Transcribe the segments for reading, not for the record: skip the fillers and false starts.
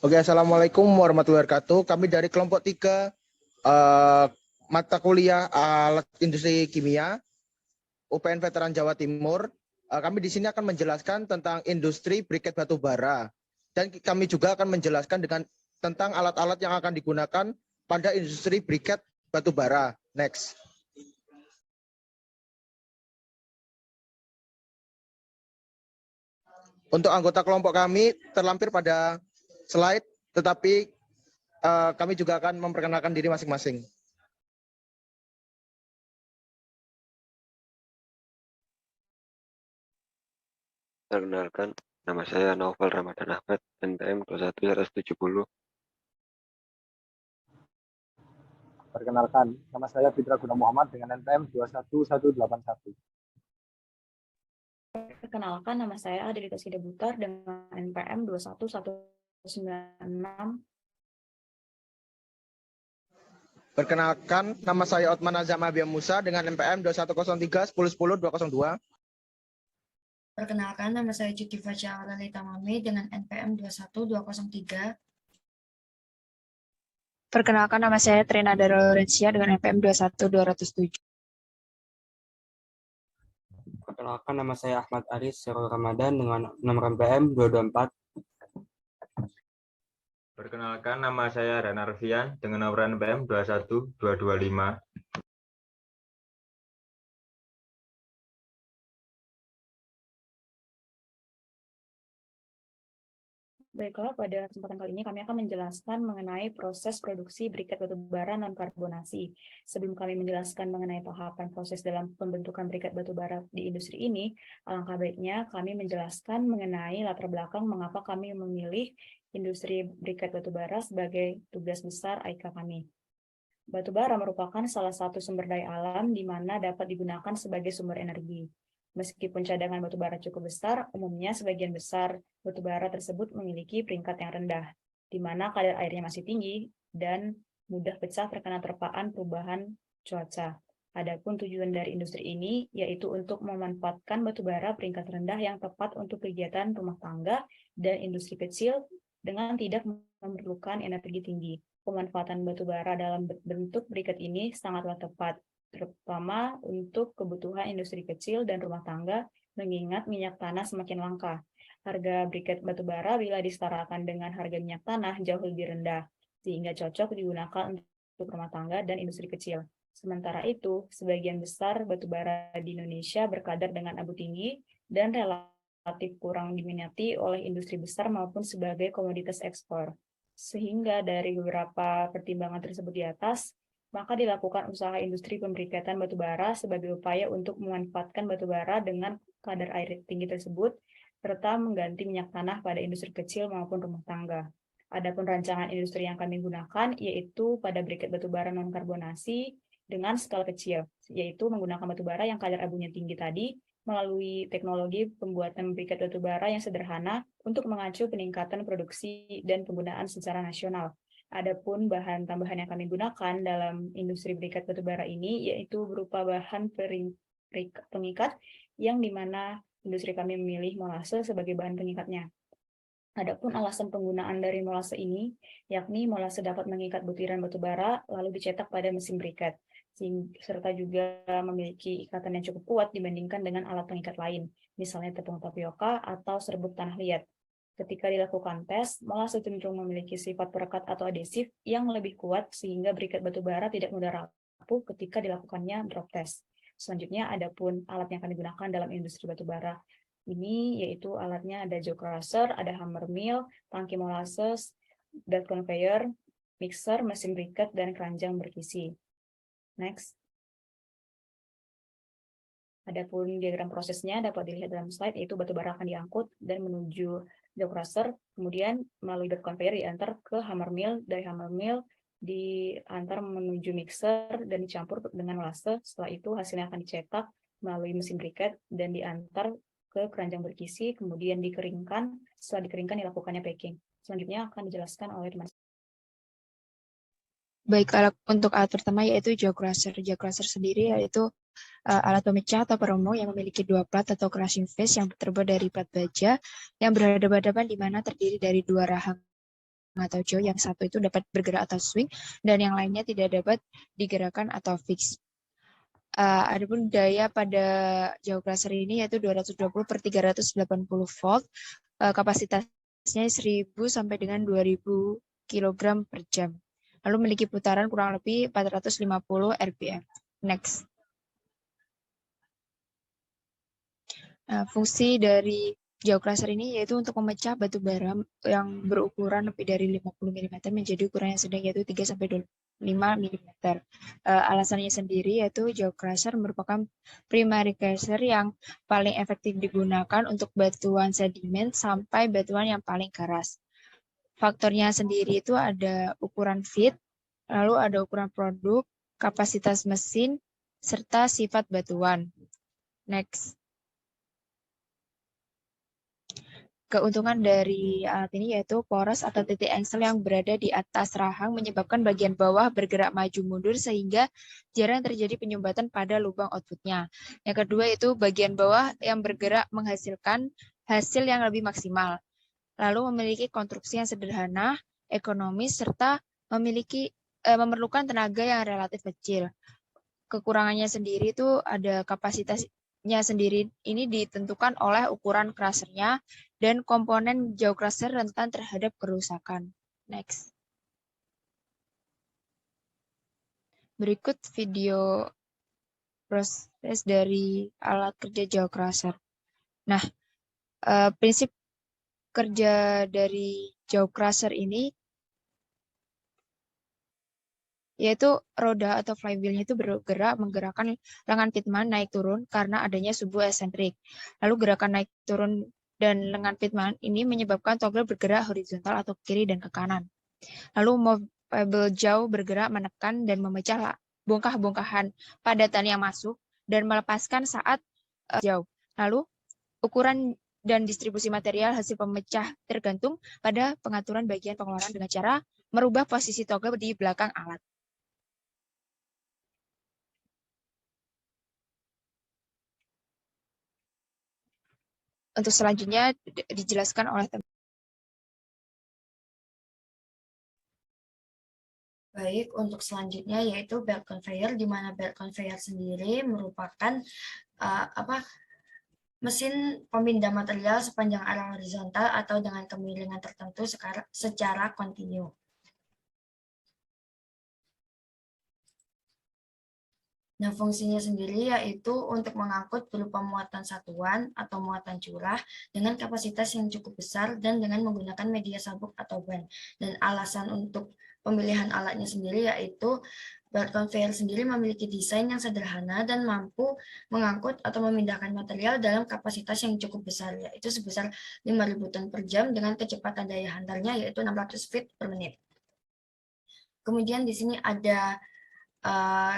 Oke, Assalamualaikum warahmatullahi wabarakatuh. Kami dari kelompok 3 mata kuliah alat industri kimia UPN Veteran Jawa Timur. Kami di sini akan menjelaskan tentang industri briket batu bara. Dan kami juga akan menjelaskan tentang alat-alat yang akan digunakan pada industri briket batu bara. Next. Untuk anggota kelompok kami terlampir pada slide, tetapi kami juga akan memperkenalkan diri masing-masing. Perkenalkan, nama saya Naufal Ramadan Ahmad, NPM 21170. Perkenalkan, nama saya Fitra Guna Muhammad dengan NPM 21181. Perkenalkan, nama saya Adelita Sida Butar dengan NPM 21196. Perkenalkan, nama saya Otman Azam Abia Musa dengan NPM 2103 1010 202. Perkenalkan, nama saya Cuti Facia Lalita Mami dengan NPM 21203. Perkenalkan, nama saya Trina Dara Lorencia dengan NPM 21207. Perkenalkan, nama saya Ahmad Aris Sirul Ramadan dengan nomor NPM 224. Perkenalkan, nama saya Rana Arfian dengan nomor NPM 21225. Baiklah, pada kesempatan kali ini kami akan menjelaskan mengenai proses produksi briket batu bara non-karbonasi. Sebelum kami menjelaskan mengenai tahapan proses dalam pembentukan briket batu bara di industri ini, alangkah baiknya kami menjelaskan mengenai latar belakang mengapa kami memilih industri briket batu bara sebagai tugas besar AIKA kami. Batu bara merupakan salah satu sumber daya alam di mana dapat digunakan sebagai sumber energi. Meskipun cadangan batu bara cukup besar, umumnya sebagian besar batu bara tersebut memiliki peringkat yang rendah, di mana kadar airnya masih tinggi dan mudah pecah terkena terpaan perubahan cuaca. Adapun tujuan dari industri ini yaitu untuk memanfaatkan batu bara peringkat rendah yang tepat untuk kegiatan rumah tangga dan industri kecil dengan tidak memerlukan energi tinggi. Pemanfaatan batu bara dalam bentuk briket ini sangatlah tepat, terutama untuk kebutuhan industri kecil dan rumah tangga, mengingat minyak tanah semakin langka. Harga briket batu bara bila disetarakan dengan harga minyak tanah jauh lebih rendah, sehingga cocok digunakan untuk rumah tangga dan industri kecil. Sementara itu, sebagian besar batu bara di Indonesia berkadar dengan abu tinggi dan relatif kurang diminati oleh industri besar maupun sebagai komoditas ekspor. Sehingga dari beberapa pertimbangan tersebut di atas, maka dilakukan usaha industri pembriketan batu bara sebagai upaya untuk memanfaatkan batu bara dengan kadar air tinggi tersebut, serta mengganti minyak tanah pada industri kecil maupun rumah tangga. Adapun rancangan industri yang kami gunakan yaitu pada briket batu bara non-karbonasi dengan skala kecil, yaitu menggunakan batu bara yang kadar abunya tinggi tadi, melalui teknologi pembuatan briket batu bara yang sederhana untuk mengacu peningkatan produksi dan penggunaan secara nasional. Adapun bahan tambahan yang kami gunakan dalam industri briket batu bara ini yaitu berupa bahan pengikat yang dimana industri kami memilih molase sebagai bahan pengikatnya. Adapun alasan penggunaan dari molase ini, yakni molase dapat mengikat butiran batu bara lalu dicetak pada mesin briket, serta juga memiliki ikatan yang cukup kuat dibandingkan dengan alat pengikat lain, misalnya tepung tapioka atau serbuk tanah liat. Ketika dilakukan tes, molase cenderung memiliki sifat perekat atau adesif yang lebih kuat sehingga briket batu bara tidak mudah rapuh ketika dilakukannya drop test. Selanjutnya, adapun alat yang kami gunakan dalam industri batu bara ini yaitu alatnya ada jaw crusher, ada hammer mill, tangki molasses, belt conveyor, mixer, mesin briket, dan keranjang berkisi. Next. Adapun diagram prosesnya dapat dilihat dalam slide, yaitu batu bara akan diangkut dan menuju jaw crusher, kemudian melalui belt conveyor diantar ke hammer mill, dari hammer mill diantar menuju mixer dan dicampur dengan molase. Setelah itu hasilnya akan dicetak melalui mesin briket dan diantar ke keranjang berkisi, kemudian dikeringkan. Setelah dikeringkan dilakukannya packing. Selanjutnya akan dijelaskan oleh teman. Baik, untuk alat pertama yaitu jaw crusher. Jaw crusher sendiri yaitu alat pemecah atau peromong yang memiliki dua plat atau crushing face yang terbuat dari plat baja yang berhadapan-hadapan di mana terdiri dari dua rahang atau jaw, yang satu itu dapat bergerak atau swing, dan yang lainnya tidak dapat digerakkan atau fix. Adapun daya pada jaw crusher ini yaitu 220/380 volt, kapasitasnya 1000 sampai dengan 2000 kg per jam. Lalu memiliki putaran kurang lebih 450 rpm. Next. Fungsi dari jaw crusher ini yaitu untuk memecah batu bara yang berukuran lebih dari 50 mm menjadi ukuran yang sedang yaitu 3 sampai 25 mm. Alasannya sendiri yaitu jaw crusher merupakan primary crusher yang paling efektif digunakan untuk batuan sedimen sampai batuan yang paling keras. Faktornya sendiri itu ada ukuran feed, lalu ada ukuran produk, kapasitas mesin, serta sifat batuan. Next. Keuntungan dari alat ini yaitu poros atau titik engsel yang berada di atas rahang menyebabkan bagian bawah bergerak maju mundur sehingga jarang terjadi penyumbatan pada lubang outputnya. Yang kedua itu bagian bawah yang bergerak menghasilkan hasil yang lebih maksimal. Lalu memiliki konstruksi yang sederhana, ekonomis, serta memerlukan tenaga yang relatif kecil. Kekurangannya sendiri itu ada kapasitasnya sendiri ini ditentukan oleh ukuran crusher-nya dan komponen jaw crusher rentan terhadap kerusakan. Next. Berikut video proses dari alat kerja jaw crusher. Nah, prinsip kerja dari jaw crusher ini yaitu roda atau flywheel-nya itu bergerak menggerakkan lengan Pitman naik turun karena adanya subu esentrik. Lalu gerakan naik turun dan lengan Pitman ini menyebabkan toggle bergerak horizontal atau ke kiri dan ke kanan. Lalu movable jaw bergerak menekan dan memecah bongkah-bongkahan padatan yang masuk dan melepaskan saat jauh. Lalu ukuran dan distribusi material hasil pemecah tergantung pada pengaturan bagian pengeluaran dengan cara merubah posisi toggle di belakang alat. Untuk selanjutnya dijelaskan oleh teman. Baik, untuk selanjutnya yaitu belt conveyor, di mana belt conveyor sendiri merupakan mesin pemindah material sepanjang arah horizontal atau dengan kemiringan tertentu secara kontinu. Nah, fungsinya sendiri yaitu untuk mengangkut berupa muatan satuan atau muatan curah dengan kapasitas yang cukup besar dan dengan menggunakan media sabuk atau ban. Dan alasan untuk pemilihan alatnya sendiri yaitu belt conveyor sendiri memiliki desain yang sederhana dan mampu mengangkut atau memindahkan material dalam kapasitas yang cukup besar, yaitu sebesar 5.000 ton per jam dengan kecepatan daya hantarnya yaitu 600 feet per menit. Kemudian di sini ada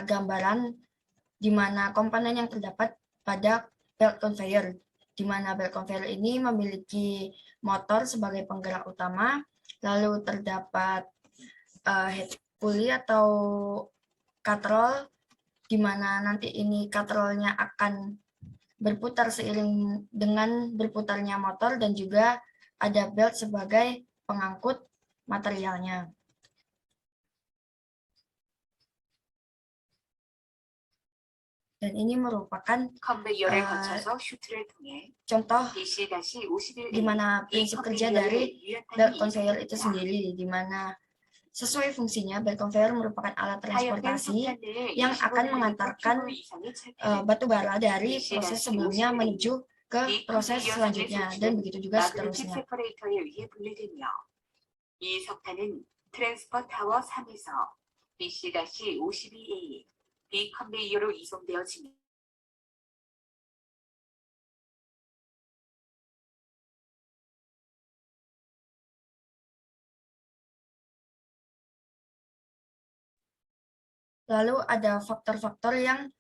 gambaran di mana komponen yang terdapat pada belt conveyor, di mana belt conveyor ini memiliki motor sebagai penggerak utama, lalu terdapat head pulley atau katrol, di mana nanti ini katrolnya akan berputar seiring dengan berputarnya motor, dan juga ada belt sebagai pengangkut materialnya. Dan ini merupakan contoh di mana prinsip kerja dari belt conveyor itu sendiri, di mana sesuai fungsinya belt conveyor merupakan alat transportasi yang akan mengantarkan batu bara dari proses sebelumnya menuju ke proses selanjutnya, dan begitu juga seterusnya. 이 석탄은 트랜스퍼 타워 3에서 BC-52A에 비컨베이어로 이송되어집니다. Lalu ada faktor-faktor yang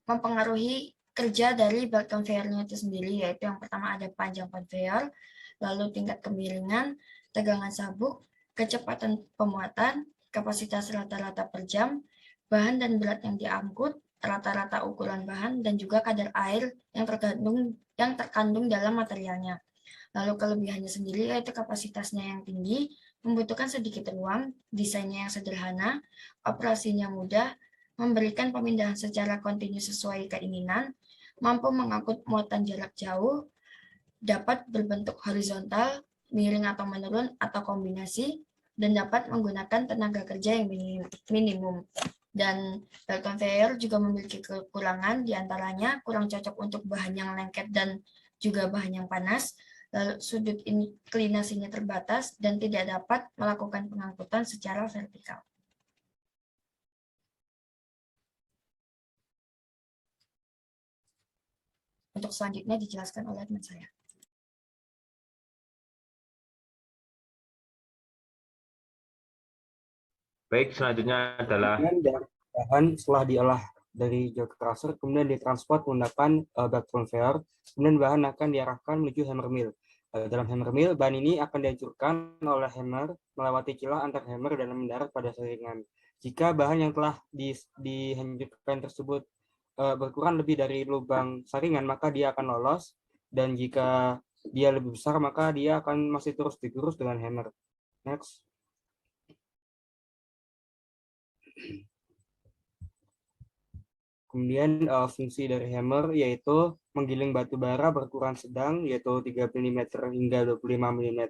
mempengaruhi kerja dari belt conveyor-nya itu sendiri, yaitu yang pertama ada panjang conveyor, lalu tingkat kemiringan, tegangan sabuk, kecepatan pemuatan, kapasitas rata-rata per jam, bahan dan berat yang diangkut, rata-rata ukuran bahan, dan juga kadar air yang terkandung dalam materialnya. Lalu kelebihannya sendiri yaitu kapasitasnya yang tinggi, membutuhkan sedikit ruang, desainnya yang sederhana, operasinya mudah, memberikan pemindahan secara kontinu sesuai keinginan, mampu mengangkut muatan jarak jauh, dapat berbentuk horizontal, miring atau menurun atau kombinasi, dan dapat menggunakan tenaga kerja yang minimum. Dan belt conveyor juga memiliki kekurangan, diantaranya kurang cocok untuk bahan yang lengket dan juga bahan yang panas, lalu sudut inklinasinya terbatas, dan tidak dapat melakukan pengangkutan secara vertikal. Untuk selanjutnya dijelaskan oleh teman saya. Baik, selanjutnya adalah Kemudian dari bahan setelah diolah dari jaw crusher, kemudian ditransport menggunakan belt conveyor, kemudian bahan akan diarahkan menuju hammer mill. Dalam hammer mill, bahan ini akan dihancurkan oleh hammer melewati celah antar hammer dan mendarat pada saringan. Jika bahan yang telah dihancurkan tersebut berkurang lebih dari lubang saringan, maka dia akan lolos, dan jika dia lebih besar, maka dia akan masih terus digerus dengan hammer. Next. Kemudian fungsi dari hammer yaitu menggiling batu bara berukuran sedang yaitu 3 mm hingga 25 mm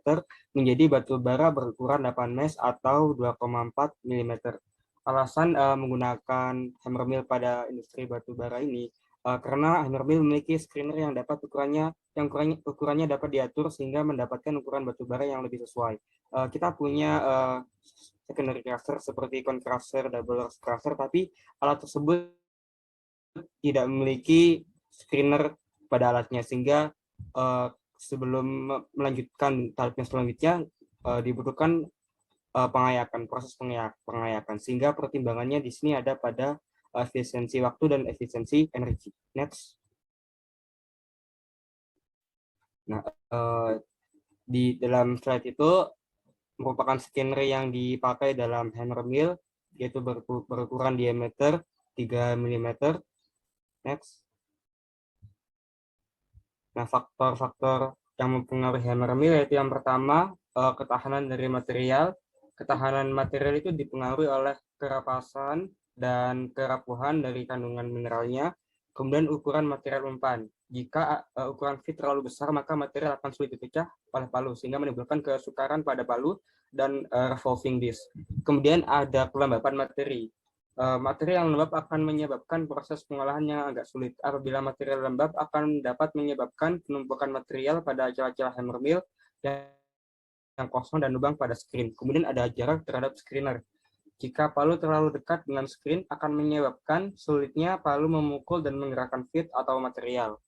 menjadi batu bara berukuran 8 mesh atau 2,4 mm. Alasan menggunakan hammer mill pada industri batu bara ini karena hammer mill memiliki screener yang dapat ukurannya dapat diatur sehingga mendapatkan ukuran batu bara yang lebih sesuai. Kita punya secondary crusher seperti cone crusher, double crusher, tapi alat tersebut tidak memiliki screener pada alatnya, sehingga sebelum melanjutkan tahap yang selanjutnya dibutuhkan proses pengayakan, sehingga pertimbangannya di sini ada pada efisiensi waktu dan efisiensi energi. Next. Nah, di dalam slide itu merupakan scanner yang dipakai dalam hammer mill, yaitu berukuran diameter 3 mm. Next. Nah, faktor-faktor yang mempengaruhi hammer mill yaitu yang pertama, ketahanan dari material. Ketahanan material itu dipengaruhi oleh kerapasan dan kerapuhan dari kandungan mineralnya. Kemudian ukuran material umpan. Jika ukuran feed terlalu besar, maka material akan sulit dipecah oleh palu, sehingga menimbulkan kesukaran pada palu dan revolving disc. Kemudian ada kelembapan materi. Materi yang lembab akan menyebabkan proses pengolahan yang agak sulit. Apabila material lembab akan dapat menyebabkan penumpukan material pada celah-celah hammer mill yang kosong dan lubang pada screen. Kemudian ada jarak terhadap screener. Jika palu terlalu dekat dengan screen akan menyebabkan sulitnya palu memukul dan menggerakkan feed atau material.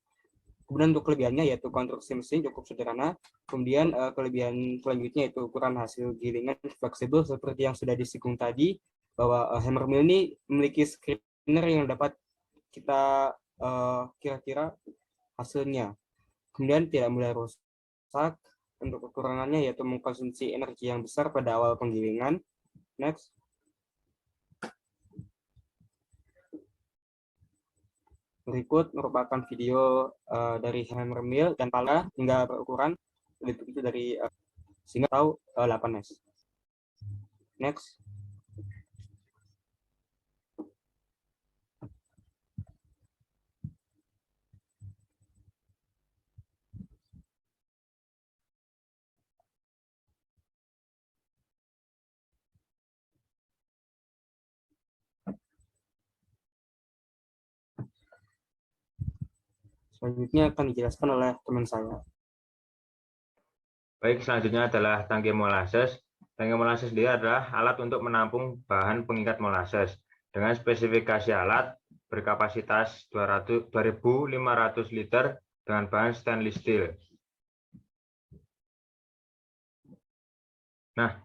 Kemudian untuk kelebihannya yaitu konstruksi mesin cukup sederhana. Kemudian kelebihan selanjutnya yaitu ukuran hasil gilingan fleksibel seperti yang sudah disinggung tadi, bahwa hammer mill ini memiliki screener yang dapat kita kira-kira hasilnya. Kemudian tidak mudah rusak. Untuk kekurangannya yaitu mengkonsumsi energi yang besar pada awal penggilingan. Next. Berikut merupakan video dari hammer mill dan pala hingga berukuran lebih begitu dari sehingga tahu 8 mesh. Next. Selanjutnya akan dijelaskan oleh teman saya. baik, selanjutnya adalah tangki molasses. Tangki molasses sendiri adalah alat untuk menampung bahan pengikat molasses dengan spesifikasi alat berkapasitas 2.500 liter dengan bahan stainless steel. Nah,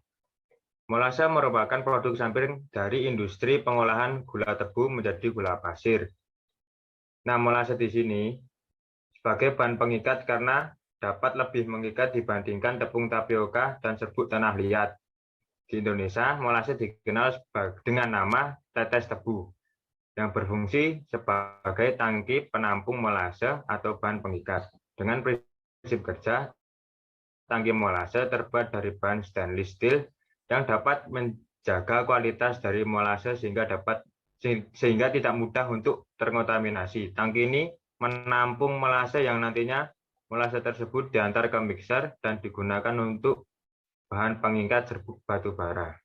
molase merupakan produk samping dari industri pengolahan gula tebu menjadi gula pasir. Nah, molase di sini sebagai bahan pengikat karena dapat lebih mengikat dibandingkan tepung tapioka dan serbuk tanah liat. Di Indonesia, molase dikenal dengan nama tetes tebu yang berfungsi sebagai tangki penampung molase atau bahan pengikat. Dengan prinsip kerja, tangki molase terbuat dari bahan stainless steel yang dapat menjaga kualitas dari molase sehingga tidak mudah untuk terkontaminasi. Tangki ini menampung molase yang nantinya molase tersebut diantar ke mixer dan digunakan untuk bahan pengikat serbuk batu bara.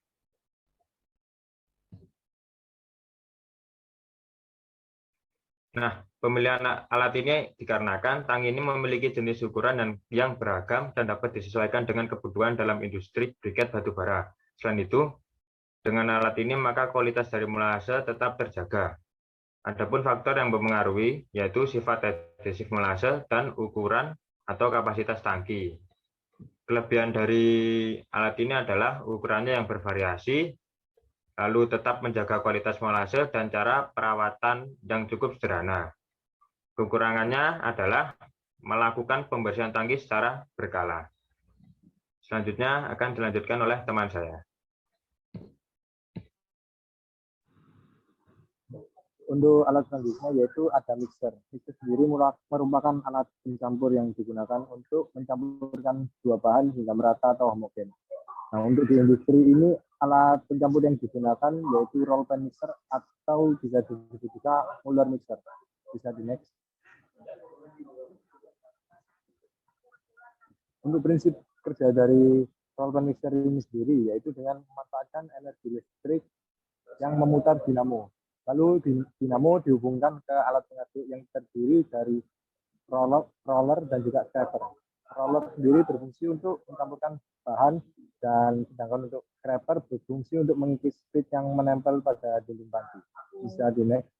Nah, pemilihan alat ini dikarenakan tangki ini memiliki jenis ukuran yang beragam dan dapat disesuaikan dengan kebutuhan dalam industri briket batu bara. Selain itu, dengan alat ini maka kualitas dari molase tetap terjaga. Adapun faktor yang mempengaruhi yaitu sifat adhesif molase dan ukuran atau kapasitas tangki. Kelebihan dari alat ini adalah ukurannya yang bervariasi, lalu tetap menjaga kualitas molase dan cara perawatan yang cukup sederhana. Kekurangannya adalah melakukan pembersihan tangki secara berkala. Selanjutnya akan dilanjutkan oleh teman saya. Untuk alat selanjutnya yaitu ada mixer. Mixer sendiri merupakan alat pencampur yang digunakan untuk mencampurkan dua bahan hingga merata atau homogen. Nah, untuk di industri ini alat pencampur yang digunakan yaitu roll pan mixer atau bisa disebut juga Muller mixer. Bisa di next. Untuk prinsip kerja dari roll pan mixer ini sendiri yaitu dengan memanfaatkan energi listrik yang memutar dinamo. Lalu dinamo dihubungkan ke alat pengaduk yang terdiri dari roller dan juga scraper. Roller sendiri berfungsi untuk mencampurkan bahan dan sedangkan untuk scraper berfungsi untuk mengikis speed yang menempel pada dinding tangki. Bisa di next.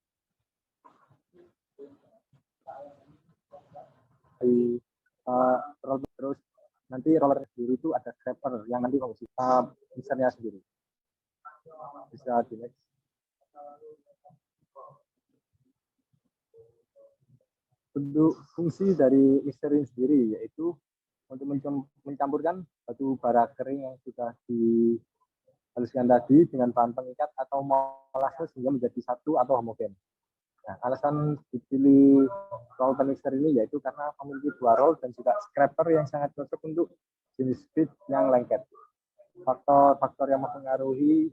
Terus nanti roller sendiri itu ada scraper yang nanti fungsi mixernya sendiri. Bisa di next. Untuk fungsi dari mixer ini sendiri yaitu untuk mencampurkan batu bara kering yang sudah dihaluskan tadi dengan bahan pengikat atau molase sehingga menjadi satu atau homogen. Nah, alasan dipilih roll pan mixer ini yaitu karena memiliki dua roll dan juga scraper yang sangat cocok untuk jenis speed yang lengket. Faktor-faktor yang mempengaruhi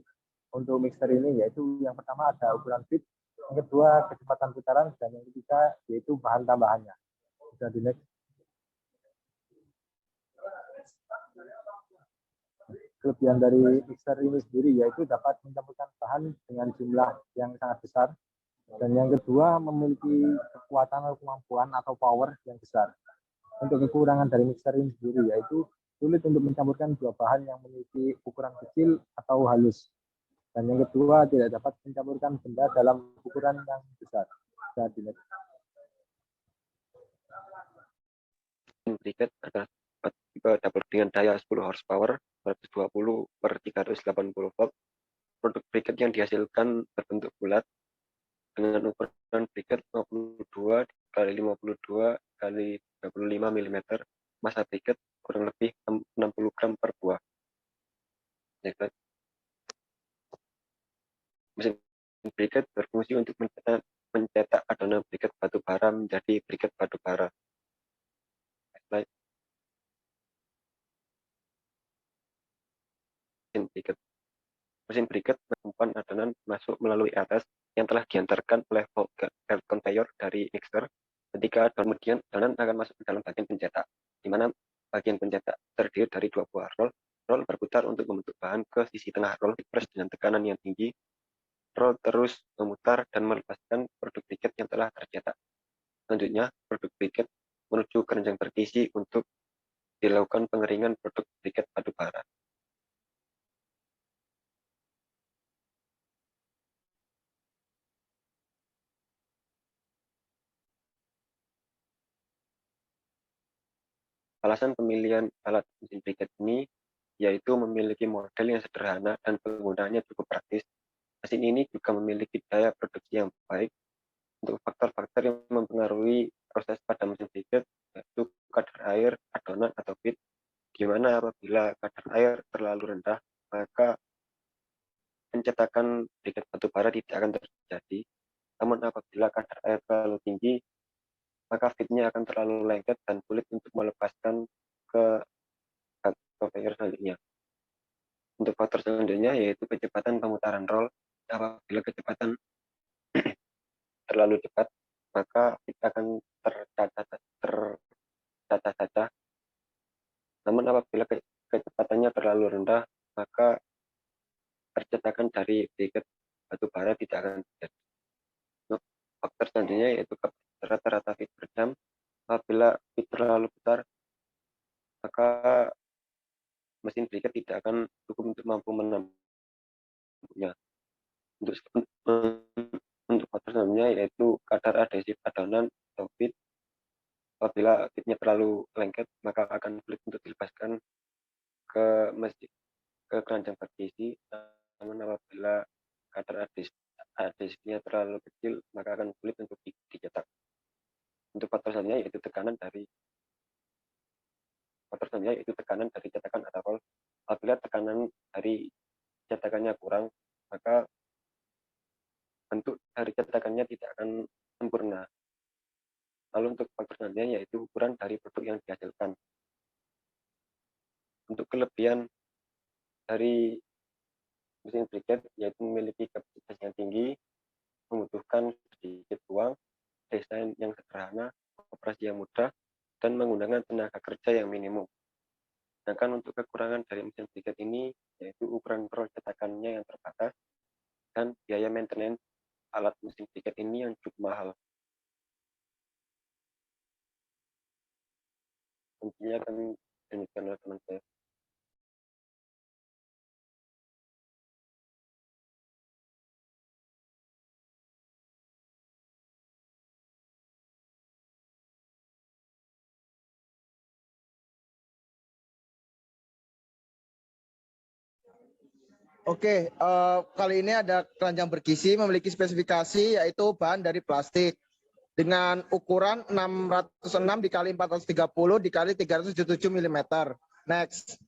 untuk mixer ini yaitu yang pertama ada ukuran feed, yang kedua kecepatan putaran, dan yang ketiga yaitu bahan tambahannya. Bisa di next. Kelebihan dari mixer ini sendiri yaitu dapat mencampurkan bahan dengan jumlah yang sangat besar, dan yang kedua memiliki kekuatan atau kemampuan atau power yang besar. Untuk kekurangan dari mixer ini sendiri yaitu sulit untuk mencampurkan dua bahan yang memiliki ukuran kecil atau halus. Dan yang kedua, tidak dapat mencampurkan benda dalam ukuran yang besar. Bisa dilihat. Briket adalah tipe double dengan daya 10 horsepower, 120 per 380 volt. Produk briket yang dihasilkan berbentuk bulat dengan ukuran briket 52 x 52 x 35 mm. Massa briket kurang lebih 60 gram per buah. Mesin briket berfungsi untuk mencetak adonan briket batu bara menjadi briket batu bara. Mesin briket menyimpan adonan masuk melalui atas yang telah diantarkan oleh belt conveyor dari mixer. Ketika kemudian adonan akan masuk ke dalam bagian pencetak, di mana bagian pencetak terdiri dari dua buah roll. Roll berputar untuk membentuk bahan ke sisi tengah roll, dipres dengan tekanan yang tinggi. Roll terus memutar dan melepaskan produk briket yang telah tercetak. Selanjutnya, produk briket menuju keranjang terisi untuk dilakukan pengeringan produk briket batu bara. Alasan pemilihan alat mesin briket ini yaitu memiliki model yang sederhana dan penggunaannya cukup praktis. Mesin ini juga memiliki daya produksi yang baik. Untuk faktor-faktor yang mempengaruhi proses pada mesin briket yaitu kadar air, adonan atau feed, di mana apabila kadar air terlalu rendah maka pencetakan briket batu bara tidak akan terjadi. Namun apabila kadar air terlalu tinggi maka feednya akan terlalu lengket dan sulit untuk melepaskan ke conveyor selanjutnya. Untuk faktor selanjutnya yaitu kecepatan pemutaran roll. Apabila kecepatan terlalu cepat, maka kita akan tercacah-cacah. Namun apabila kecepatannya terlalu rendah, maka percetakan dari briket batu bara tidak akan terjadi. Faktor selanjutnya yaitu rata-rata feed per jam. Apabila feed terlalu besar, maka mesin briket tidak akan cukup untuk mampu menampungnya. Untuk faktor selanjutnya yaitu kadar adhesif adonan atau feed. Apabila feednya terlalu lengket, maka akan sulit untuk dilepaskan ke keranjang bergizi. Namun apabila kadar adhesifnya terlalu kecil, maka akan sulit untuk dicetak. Untuk faktor selanjutnya yaitu tekanan dari cetakan atau roll. Apabila tekanan dari cetakannya kurang, maka bentuk dari cetakannya tidak akan sempurna. Lalu untuk faktor selanjutnya yaitu ukuran dari produk yang dihasilkan. Untuk kelebihan dari mesin briket yaitu memiliki kapasitas yang tinggi, membutuhkan sedikit uang, desain yang sederhana, operasi yang mudah, dan menggunakan tenaga kerja yang minimum. Sedangkan untuk kekurangan dari mesin briket ini yaitu ukuran roll cetakannya yang terbatas dan biaya maintenance alat mesin briket ini yang cukup mahal. Tentunya akan demikian oleh teman saya. Oke, kali ini ada keranjang bergizi memiliki spesifikasi yaitu bahan dari plastik dengan ukuran 606 dikali 430 dikali 377 mm. Next.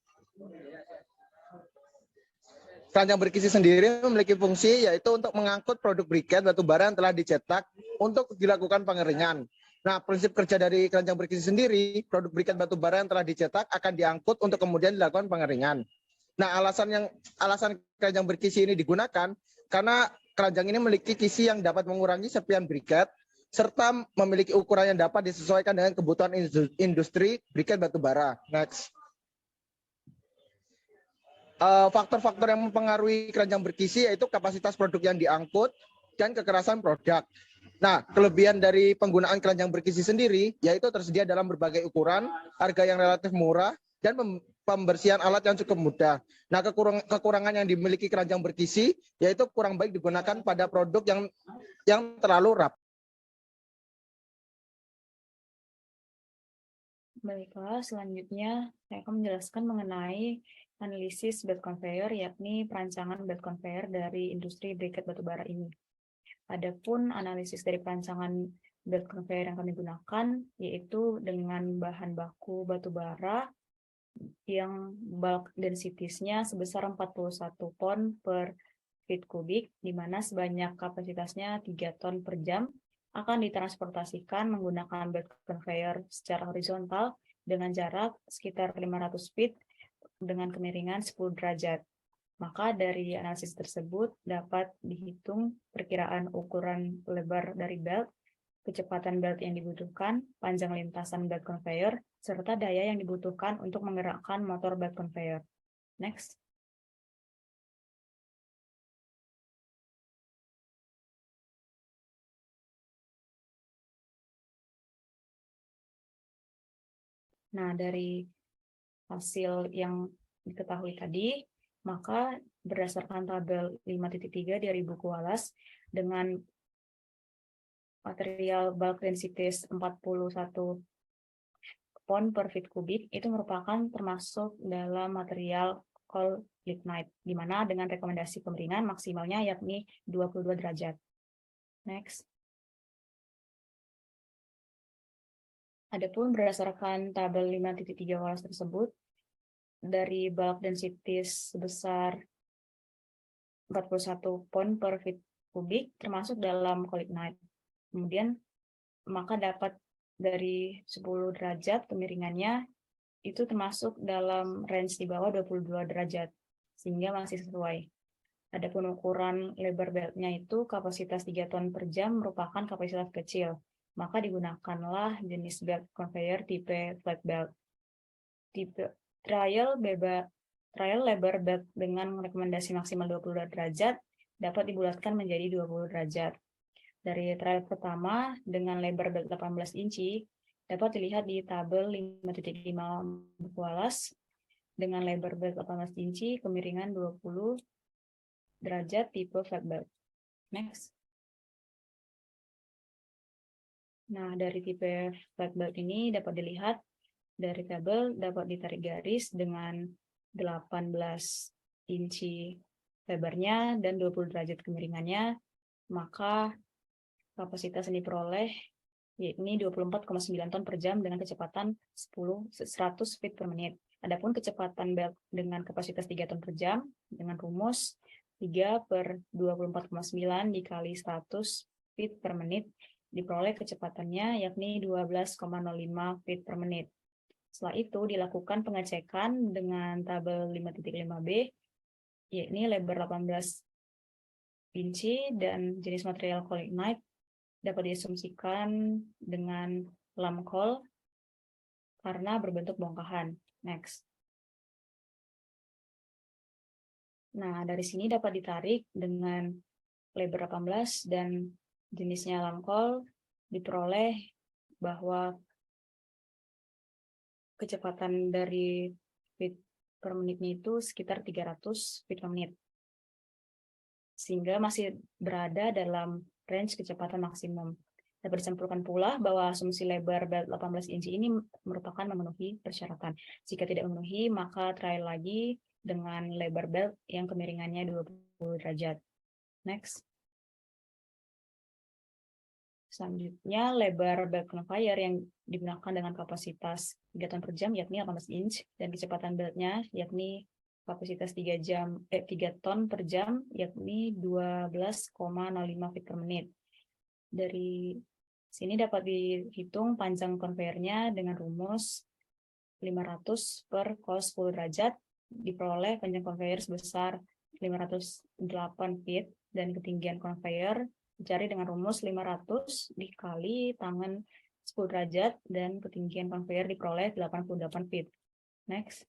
Keranjang bergizi sendiri memiliki fungsi yaitu untuk mengangkut produk briket batu bara yang telah dicetak untuk dilakukan pengeringan. Nah, prinsip kerja dari keranjang bergizi sendiri, produk briket batu bara yang telah dicetak akan diangkut untuk kemudian dilakukan pengeringan. Nah, alasan keranjang berkisi ini digunakan karena keranjang ini memiliki kisi yang dapat mengurangi serpian briket serta memiliki ukuran yang dapat disesuaikan dengan kebutuhan industri briket batu bara. Next. Faktor-faktor yang mempengaruhi keranjang berkisi yaitu kapasitas produk yang diangkut dan kekerasan produk. Nah, kelebihan dari penggunaan keranjang berkisi sendiri yaitu tersedia dalam berbagai ukuran, harga yang relatif murah, dan pembersihan alat yang cukup mudah. Nah, kekurangan yang dimiliki keranjang berkisi yaitu kurang baik digunakan pada produk yang terlalu rapat. Baiklah, selanjutnya saya akan menjelaskan mengenai analisis belt conveyor, yakni perancangan belt conveyor dari industri briket batubara ini. Adapun analisis dari perancangan belt conveyor yang kami gunakan, yaitu dengan bahan baku batubara yang bulk densitiesnya sebesar 41 pon per feet kubik, di mana sebanyak kapasitasnya 3 ton per jam, akan ditransportasikan menggunakan belt conveyor secara horizontal dengan jarak sekitar 500 feet dengan kemiringan 10 derajat. Maka dari analisis tersebut dapat dihitung perkiraan ukuran lebar dari belt, kecepatan belt yang dibutuhkan, panjang lintasan belt conveyor, serta daya yang dibutuhkan untuk menggerakkan motor belt conveyor. Next. Nah, dari hasil yang diketahui tadi, maka berdasarkan tabel 5.3 dari buku Wallace, dengan material bulk densities 41 pon per feet kubik, itu merupakan termasuk dalam material coal lignite, di mana dengan rekomendasi pengeringan maksimalnya yakni 22 derajat. Next. Adapun berdasarkan tabel 5.3 Wallace tersebut, dari bulk densities sebesar 41 pon per feet kubik termasuk dalam coal lignite. Kemudian maka dapat dari 10 derajat kemiringannya itu termasuk dalam range di bawah 22 derajat, sehingga masih sesuai. Adapun ukuran lebar beltnya itu kapasitas 3 ton per jam merupakan kapasitas kecil, maka digunakanlah jenis belt conveyor tipe flat belt. Tipe trial lebar belt dengan rekomendasi maksimal 22 derajat dapat dibulatkan menjadi 20 derajat. Dari trial pertama dengan lebar belt 18 inci dapat dilihat di tabel 5.5 Wallace dengan lebar belt 18 inci kemiringan 20 derajat tipe flat belt. Next. Nah, dari tipe flat belt ini dapat dilihat dari tabel dapat ditarik garis dengan 18 inci lebarnya dan 20 derajat kemiringannya, maka kapasitas yang diperoleh yakni 24,9 ton per jam dengan kecepatan 100 feet per menit. Adapun kecepatan belt dengan kapasitas 3 ton per jam dengan rumus 3/24,9 dikali 100 feet per menit diperoleh kecepatannya yakni 12,05 feet per menit. Setelah itu dilakukan pengecekan dengan tabel 5.5b, yakni lebar 18 inci dan jenis material colinite dapat diasumsikan dengan lam coal karena berbentuk bongkahan. Next. Nah, dari sini dapat ditarik dengan lebar 18 dan jenisnya lam coal diperoleh bahwa kecepatan dari feet per menitnya itu sekitar 300 feet per menit. Sehingga masih berada dalam range kecepatan maksimum. Dapat disimpulkan pula bahwa asumsi lebar belt 18 inci ini merupakan memenuhi persyaratan. Jika tidak memenuhi, maka trial lagi dengan lebar belt yang kemiringannya 20 derajat. Next. Selanjutnya, lebar belt conveyor yang digunakan dengan kapasitas 3 ton per jam, yakni 18 inch, dan kecepatan beltnya, yakni kapasitas 3 ton per jam, yakni 12,05 feet per menit. Dari sini dapat dihitung panjang konveyornya dengan rumus 500 per cos 10 derajat, diperoleh panjang konveyor sebesar 508 feet, dan ketinggian konveyor dicari dengan rumus 500 dikali tangan 10 derajat, dan ketinggian konveyor diperoleh 88 feet. Next.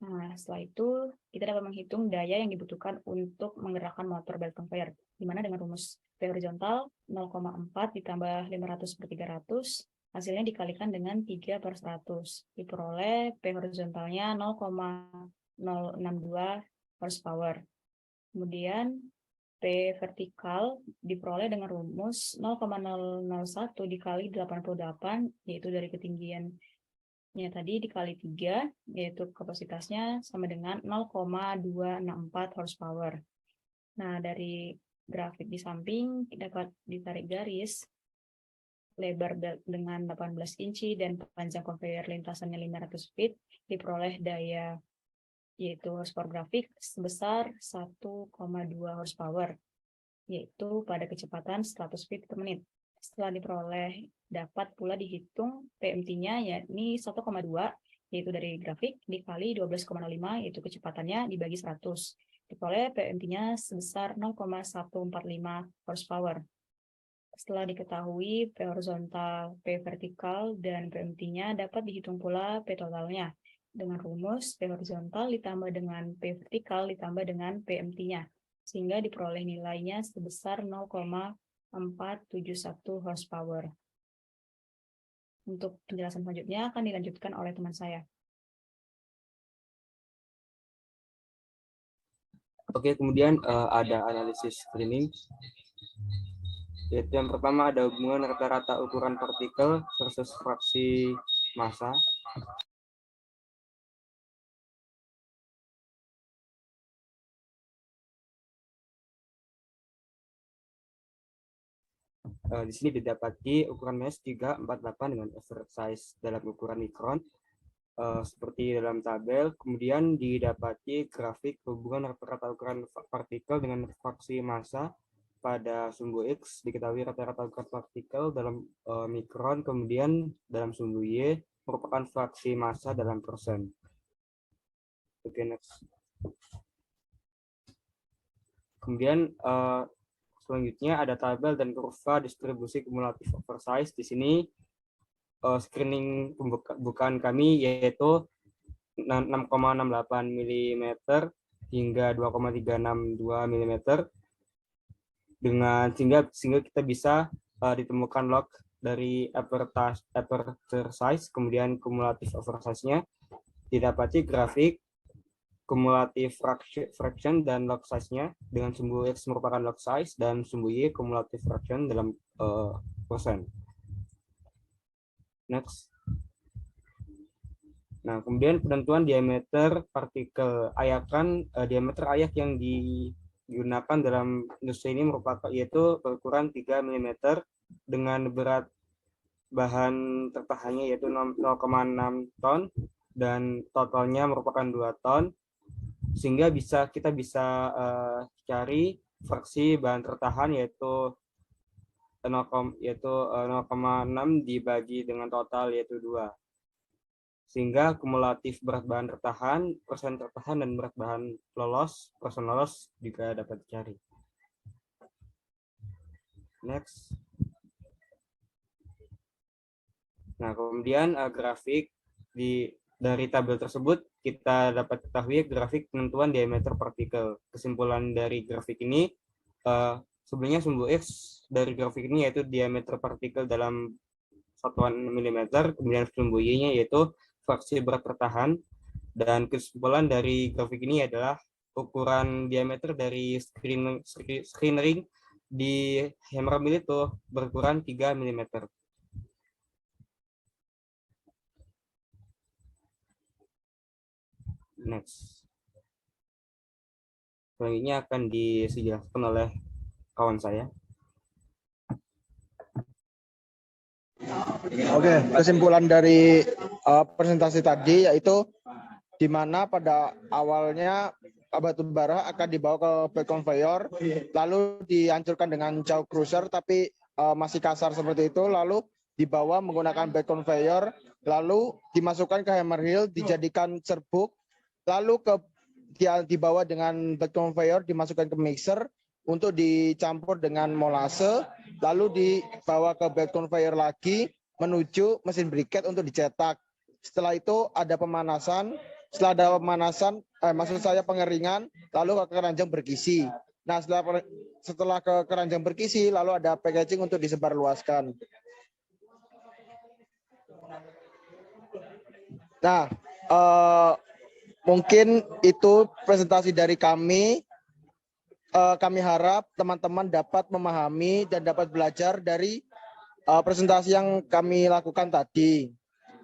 Nah, setelah itu kita dapat menghitung daya yang dibutuhkan untuk menggerakkan motor belt conveyor, di mana dengan rumus P horizontal 0,4 ditambah 500 per 300, hasilnya dikalikan dengan 3/100. Diperoleh P horizontalnya 0,062 horsepower. Kemudian P vertikal diperoleh dengan rumus 0,001 dikali 88, yaitu dari ketinggiannya tadi dikali 3, yaitu kapasitasnya sama dengan 0,264 horsepower. Nah, dari grafik di samping dapat ditarik garis lebar belt dengan 18 inci dan panjang konveyor lintasannya 500 feet, diperoleh daya yaitu horsepower grafik sebesar 1,2 horsepower, yaitu pada kecepatan 100 feet per menit. Setelah diperoleh, dapat pula dihitung PMT-nya, yakni 1,2, yaitu dari grafik, dikali 12,05, yaitu kecepatannya, dibagi 100. Diperoleh PMT-nya sebesar 0,145 horsepower. Setelah diketahui P horizontal, P vertikal, dan PMT-nya, dapat dihitung pula P totalnya, dengan rumus P horizontal ditambah dengan P vertikal ditambah dengan PMT-nya, sehingga diperoleh nilainya sebesar 0,471 horsepower. Untuk penjelasan selanjutnya akan dilanjutkan oleh teman saya. Oke, kemudian ada analisis screening. Yaitu yang pertama ada hubungan rata-rata ukuran partikel versus fraksi massa. Di sini didapati ukuran mesh 348 dengan effort size dalam ukuran mikron, seperti dalam tabel. Kemudian didapati grafik hubungan rata-rata ukuran partikel dengan fraksi massa pada sumbu X. Diketahui rata-rata ukuran partikel dalam mikron, kemudian dalam sumbu Y merupakan fraksi massa dalam persen. Oke, next. Kemudian selanjutnya ada tabel dan kurva distribusi kumulatif oversize. Di sini screening pembukaan kami yaitu 6,68 mm hingga 2,362 mm dengan sehingga kita bisa ditemukan log dari aperture size, kemudian kumulatif oversize-nya, didapati grafik kumulatif fraction dan log size-nya dengan sumbu X merupakan log size dan sumbu Y kumulatif fraction dalam persen. Next. Nah, kemudian penentuan diameter partikel ayakan, diameter ayak yang digunakan dalam industri ini merupakan yaitu berukuran 3 mm dengan berat bahan tertahannya yaitu 0,6 ton dan totalnya merupakan 2 ton, sehingga kita bisa cari fraksi bahan tertahan yaitu 0,6 dibagi dengan total yaitu 2. Sehingga kumulatif berat bahan tertahan, persen tertahan, dan berat bahan lolos, persen lolos juga dapat dicari. Next. Nah, kemudian grafik dari tabel tersebut kita dapat ketahui grafik penentuan diameter partikel. Kesimpulan dari grafik ini, sebenarnya sumbu X dari grafik ini yaitu diameter partikel dalam satuan mm, kemudian sumbu Y-nya yaitu fraksi berat tertahan, dan kesimpulan dari grafik ini adalah ukuran diameter dari screen ring di hammer mill itu berukuran 3 mm. Next. Selanjutnya akan dijelaskan oleh kawan saya. Oke, kesimpulan dari presentasi tadi yaitu di mana pada awalnya batu bara akan dibawa ke belt conveyor, lalu dihancurkan dengan jaw cruiser tapi masih kasar seperti itu, lalu dibawa menggunakan belt conveyor, lalu dimasukkan ke hammer hill, dijadikan serbuk, lalu dibawa dengan belt conveyor, dimasukkan ke mixer untuk dicampur dengan molase, lalu dibawa ke belt conveyor lagi menuju mesin briquette untuk dicetak. Setelah itu ada pemanasan, setelah ada pemanasan, maksud saya pengeringan, lalu ke keranjang berkisi. Nah, setelah ke keranjang berkisi, lalu ada packaging untuk disebarluaskan. Nah, mungkin itu presentasi dari kami. Kami harap teman-teman dapat memahami dan dapat belajar dari presentasi yang kami lakukan tadi.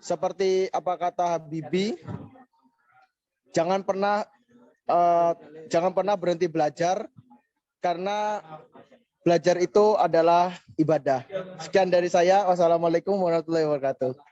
Seperti apa kata Habibie, jangan pernah berhenti belajar, karena belajar itu adalah ibadah. Sekian dari saya. Wassalamualaikum warahmatullahi wabarakatuh.